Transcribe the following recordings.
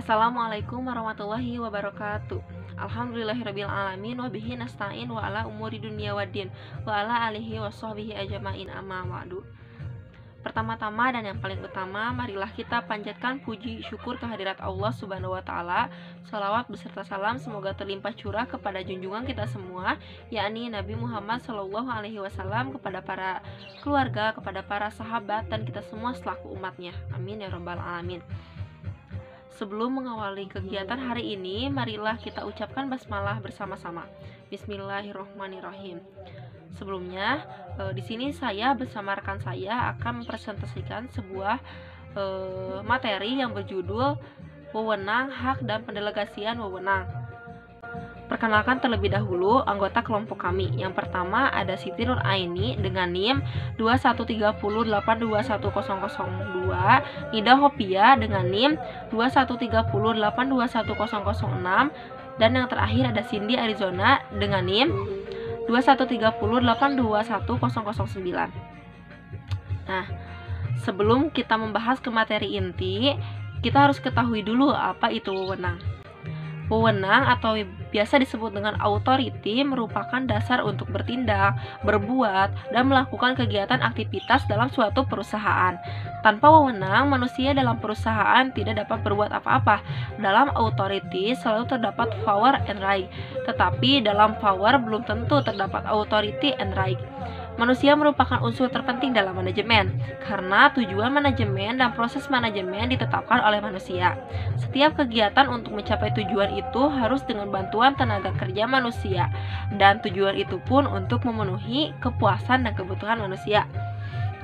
Assalamualaikum warahmatullahi wabarakatuh. Alhamdulillahirabbil alamin wa bihi nasta'in wa ala umuri dunya waddin wa ala alihi washabbihi ajmain amma ba'du. Pertama-tama dan yang paling utama, marilah kita panjatkan puji syukur kehadirat Allah Subhanahu wa taala. Shalawat beserta salam semoga terlimpah curah kepada junjungan kita semua, yakni Nabi Muhammad Shallallahu alaihi wasallam, kepada para keluarga, kepada para sahabat dan kita semua selaku umatnya. Amin ya rabbal alamin. Sebelum mengawali kegiatan hari ini, marilah kita ucapkan basmalah bersama-sama. Bismillahirrahmanirrahim. Sebelumnya, di sini saya bersama rekan saya akan mempresentasikan sebuah materi yang berjudul Wewenang, Hak, dan Pendelegasian Wewenang. Perkenalkan terlebih dahulu anggota kelompok kami. Yang pertama ada Siti Nur Aini dengan NIM 2130821002, Nida Hopia dengan NIM 2130821006, dan yang terakhir ada Cindy Arizona dengan NIM 2130821009. Nah, sebelum kita membahas ke materi inti, kita harus ketahui dulu apa itu wewenang. Wewenang atau biasa disebut dengan authority merupakan dasar untuk bertindak, berbuat, dan melakukan kegiatan aktivitas dalam suatu perusahaan. Tanpa wewenang, manusia dalam perusahaan tidak dapat berbuat apa-apa. Dalam authority selalu terdapat power and right, tetapi dalam power belum tentu terdapat authority and right. Manusia merupakan unsur terpenting dalam manajemen, karena tujuan manajemen dan proses manajemen ditetapkan oleh manusia. Setiap kegiatan untuk mencapai tujuan itu harus dengan bantuan tenaga kerja manusia, dan tujuan itu pun untuk memenuhi kepuasan dan kebutuhan manusia.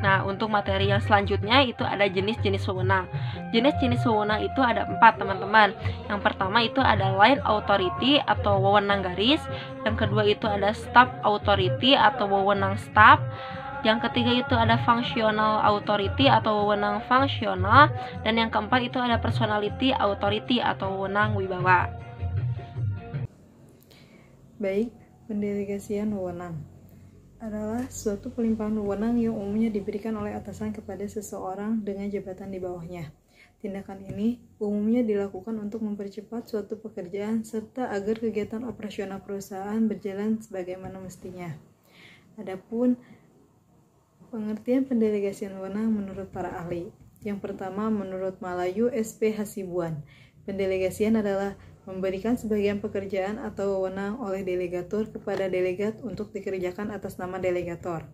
Nah, untuk materi yang selanjutnya itu ada jenis-jenis wewenang. Jenis-jenis wewenang itu ada 4, teman-teman. Yang pertama itu ada line authority atau wewenang garis. Yang kedua itu ada staff authority atau wewenang staff. Yang ketiga itu ada functional authority atau wewenang fungsional. Dan yang keempat itu ada personality authority atau wewenang wibawa. Baik, pendelegasian wewenang adalah suatu pelimpahan wewenang yang umumnya diberikan oleh atasan kepada seseorang dengan jabatan di bawahnya. Tindakan ini umumnya dilakukan untuk mempercepat suatu pekerjaan serta agar kegiatan operasional perusahaan berjalan sebagaimana mestinya. Adapun pengertian pendelegasian wewenang menurut para ahli. Yang pertama, menurut Malayu SP Hasibuan, pendelegasian adalah memberikan sebagian pekerjaan atau wewenang oleh delegator kepada delegat untuk dikerjakan atas nama delegator.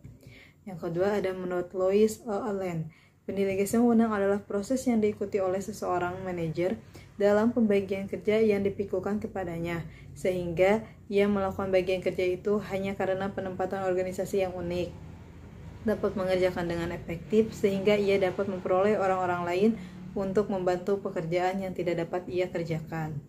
Yang kedua ada menurut Lois Allen, pendelegasian wewenang adalah proses yang diikuti oleh seseorang manajer dalam pembagian kerja yang dipikukan kepadanya, sehingga ia melakukan bagian kerja itu hanya karena penempatan organisasi yang unik, dapat mengerjakan dengan efektif, sehingga ia dapat memperoleh orang-orang lain untuk membantu pekerjaan yang tidak dapat ia kerjakan.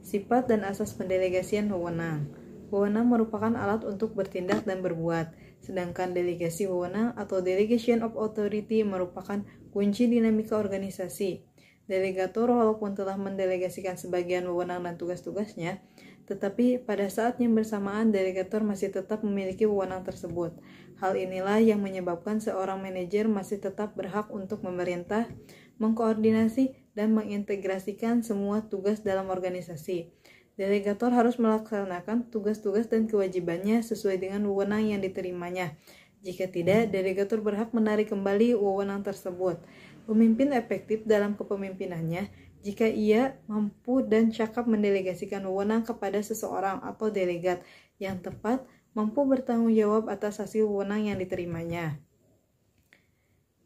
Sifat dan asas pendelegasian wewenang. Wewenang merupakan alat untuk bertindak dan berbuat, sedangkan delegasi wewenang atau delegation of authority merupakan kunci dinamika organisasi. Delegator walaupun telah mendelegasikan sebagian wewenang dan tugas-tugasnya, tetapi pada saat yang bersamaan delegator masih tetap memiliki wewenang tersebut. Hal inilah yang menyebabkan seorang manajer masih tetap berhak untuk memerintah, mengkoordinasi, dan mengintegrasikan semua tugas dalam organisasi. Delegator harus melaksanakan tugas-tugas dan kewajibannya sesuai dengan wewenang yang diterimanya. Jika tidak, delegator berhak menarik kembali wewenang tersebut. Pemimpin efektif dalam kepemimpinannya jika ia mampu dan cakap mendelegasikan wewenang kepada seseorang atau delegat yang tepat, mampu bertanggung jawab atas hasil wewenang yang diterimanya.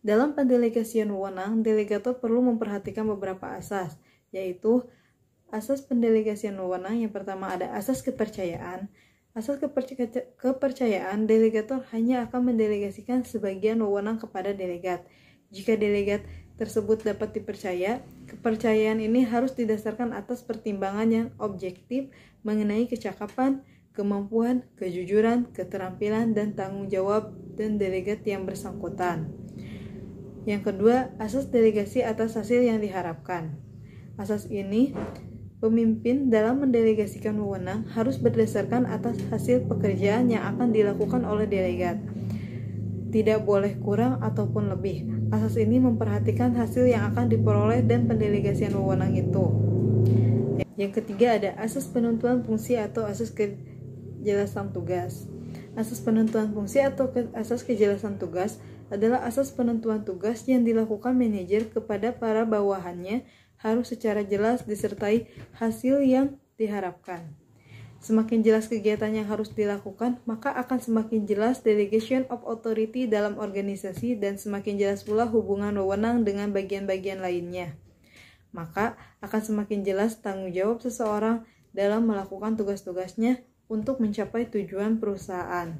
Dalam pendelegasian wewenang, delegator perlu memperhatikan beberapa asas, yaitu asas pendelegasian wewenang. Yang pertama ada asas kepercayaan. Asas kepercayaan, delegator hanya akan mendelegasikan sebagian wewenang kepada delegat. Jika delegat tersebut dapat dipercaya, kepercayaan ini harus didasarkan atas pertimbangan yang objektif mengenai kecakapan, kemampuan, kejujuran, keterampilan, dan tanggung jawab dan delegat yang bersangkutan. Yang kedua, asas delegasi atas hasil yang diharapkan. Asas ini, pemimpin dalam mendelegasikan wewenang harus berdasarkan atas hasil pekerjaan yang akan dilakukan oleh delegat. Tidak boleh kurang ataupun lebih. Asas ini memperhatikan hasil yang akan diperoleh dan pendelegasian wewenang itu. Yang ketiga ada asas penentuan fungsi atau asas kejelasan tugas. Asas penentuan fungsi atau asas kejelasan tugas adalah asas penentuan tugas yang dilakukan manajer kepada para bawahannya harus secara jelas disertai hasil yang diharapkan. Semakin jelas kegiatan yang harus dilakukan, maka akan semakin jelas delegation of authority dalam organisasi dan semakin jelas pula hubungan wewenang dengan bagian-bagian lainnya. Maka akan semakin jelas tanggung jawab seseorang dalam melakukan tugas-tugasnya untuk mencapai tujuan perusahaan.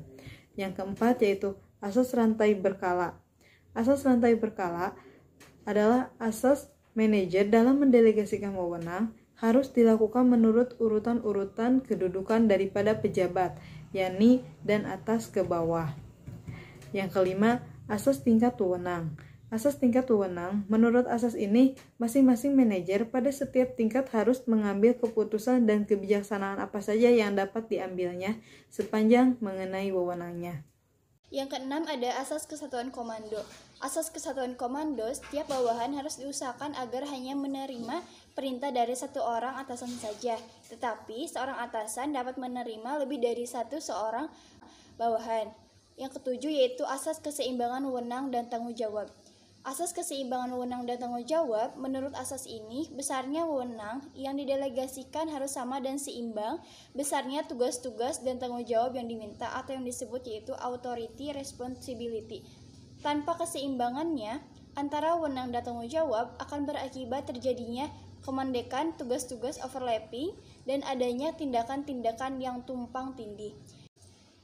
Yang keempat yaitu asas rantai berkala. Asas rantai berkala adalah asas manajer dalam mendelegasikan wewenang harus dilakukan menurut urutan-urutan kedudukan daripada pejabat, yakni dan atas ke bawah. Yang kelima, asas tingkat wewenang. Asas tingkat wewenang, menurut asas ini, masing-masing manajer pada setiap tingkat harus mengambil keputusan dan kebijaksanaan apa saja yang dapat diambilnya sepanjang mengenai wewenangnya. Yang keenam ada asas kesatuan komando. Asas kesatuan komando, setiap bawahan harus diusahakan agar hanya menerima perintah dari satu orang atasan saja. Tetapi seorang atasan dapat menerima lebih dari seorang bawahan. Yang ketujuh yaitu asas keseimbangan wewenang dan tanggung jawab. Asas keseimbangan wewenang dan tanggung jawab, menurut asas ini, besarnya wewenang yang didelegasikan harus sama dan seimbang, besarnya tugas-tugas dan tanggung jawab yang diminta atau yang disebut yaitu authority responsibility. Tanpa keseimbangannya, antara wewenang dan tanggung jawab akan berakibat terjadinya kemandekan, tugas-tugas overlapping, dan adanya tindakan-tindakan yang tumpang tindih.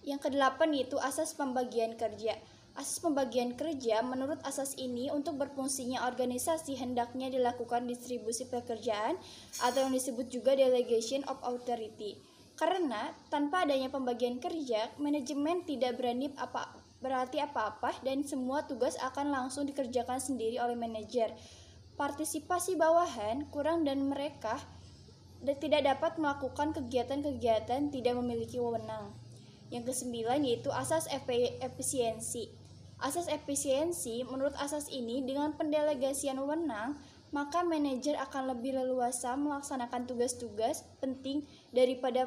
Yang kedelapan yaitu asas pembagian kerja. Asas pembagian kerja, menurut asas ini untuk berfungsinya organisasi hendaknya dilakukan distribusi pekerjaan atau yang disebut juga delegation of authority. Karena tanpa adanya pembagian kerja, manajemen tidak berarti apa-apa dan semua tugas akan langsung dikerjakan sendiri oleh manajer. Partisipasi bawahan kurang dan mereka tidak dapat melakukan kegiatan-kegiatan tidak memiliki wewenang. Yang kesembilan yaitu asas efisiensi. Asas efisiensi, menurut asas ini dengan pendelegasian wewenang, maka manajer akan lebih leluasa melaksanakan tugas-tugas penting daripada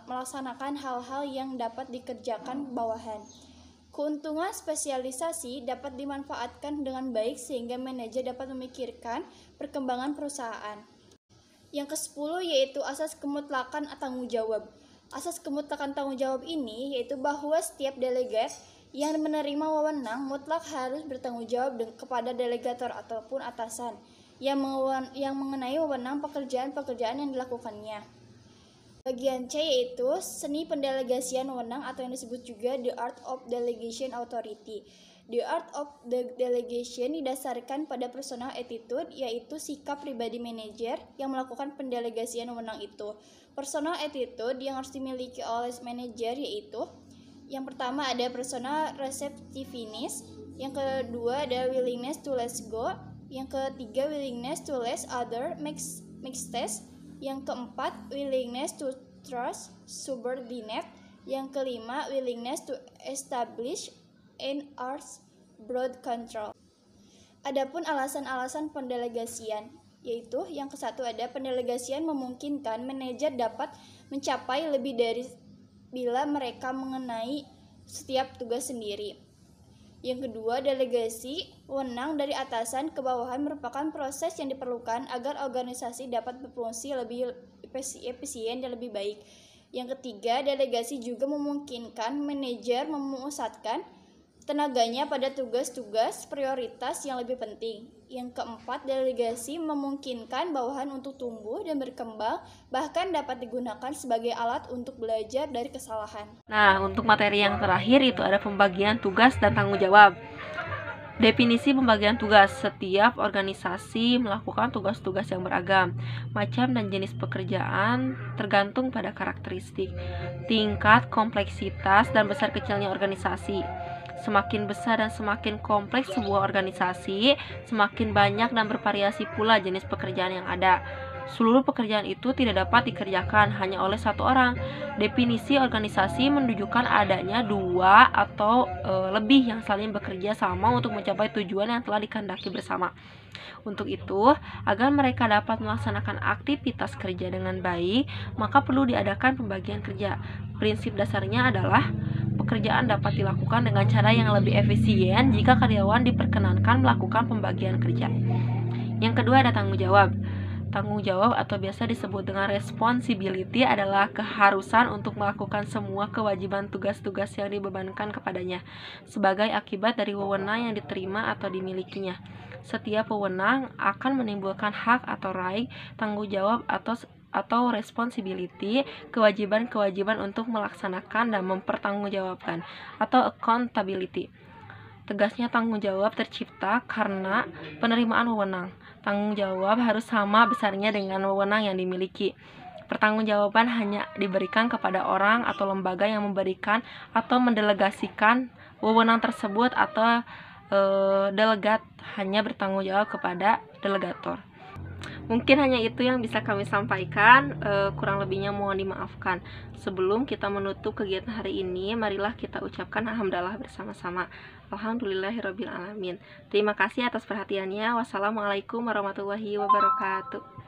melaksanakan hal-hal yang dapat dikerjakan bawahan. Keuntungan spesialisasi dapat dimanfaatkan dengan baik sehingga manajer dapat memikirkan perkembangan perusahaan. Yang ke-10 yaitu asas kemutlakan tanggung jawab. Asas kemutlakan tanggung jawab ini yaitu bahwa setiap delegat yang menerima wewenang mutlak harus bertanggung jawab kepada delegator ataupun atasan yang mengenai wewenang pekerjaan-pekerjaan yang dilakukannya. Bagian C yaitu seni pendelegasian wewenang atau yang disebut juga the art of delegation authority. The art of the delegation didasarkan pada personal attitude, yaitu sikap pribadi manajer yang melakukan pendelegasian wewenang itu. Personal attitude yang harus dimiliki oleh manajer yaitu yang pertama ada personal receptiveness, yang kedua ada willingness to let go, yang ketiga willingness to let other make mistakes, yang keempat willingness to trust subordinate, yang kelima willingness to establish and enforce broad control. Adapun alasan-alasan pendelegasian, yaitu yang kesatu ada pendelegasian memungkinkan manajer dapat mencapai lebih dari bila mereka mengenai setiap tugas sendiri. Yang kedua, delegasi wewenang dari atasan ke bawahan merupakan proses yang diperlukan agar organisasi dapat berfungsi lebih efisien dan lebih baik. Yang ketiga, delegasi juga memungkinkan manajer memusatkan tenaganya pada tugas-tugas prioritas yang lebih penting. Yang keempat, delegasi memungkinkan bawahan untuk tumbuh dan berkembang, bahkan dapat digunakan sebagai alat untuk belajar dari kesalahan. Nah, untuk materi yang terakhir itu ada pembagian tugas dan tanggung jawab. Definisi pembagian tugas. Setiap organisasi melakukan tugas-tugas yang beragam. Macam dan jenis pekerjaan tergantung pada karakteristik, tingkat kompleksitas, dan besar kecilnya organisasi. Semakin besar dan semakin kompleks sebuah organisasi, semakin banyak dan bervariasi pula jenis pekerjaan yang ada. Seluruh pekerjaan itu tidak dapat dikerjakan hanya oleh satu orang. Definisi organisasi menunjukkan adanya dua atau lebih yang saling bekerja sama untuk mencapai tujuan yang telah dikehendaki bersama. Untuk itu, agar mereka dapat melaksanakan aktivitas kerja dengan baik, maka perlu diadakan pembagian kerja. Prinsip dasarnya adalah pekerjaan dapat dilakukan dengan cara yang lebih efisien jika karyawan diperkenankan melakukan pembagian kerja. Yang kedua ada tanggung jawab. Tanggung jawab atau biasa disebut dengan responsibility adalah keharusan untuk melakukan semua kewajiban tugas-tugas yang dibebankan kepadanya sebagai akibat dari wewenang yang diterima atau dimilikinya. Setiap wewenang akan menimbulkan hak atau right, tanggung jawab atau responsibility, kewajiban-kewajiban untuk melaksanakan dan mempertanggungjawabkan atau accountability. Tegasnya tanggung jawab tercipta karena penerimaan wewenang. Tanggung jawab harus sama besarnya dengan wewenang yang dimiliki. Pertanggungjawaban hanya diberikan kepada orang atau lembaga yang memberikan atau mendelegasikan wewenang tersebut atau delegat hanya bertanggung jawab kepada delegator. Mungkin hanya itu yang bisa kami sampaikan, kurang lebihnya mohon dimaafkan. Sebelum kita menutup kegiatan hari ini, marilah kita ucapkan alhamdulillah bersama-sama. Alhamdulillahirabbil alamin. Terima kasih atas perhatiannya. Wassalamualaikum warahmatullahi wabarakatuh.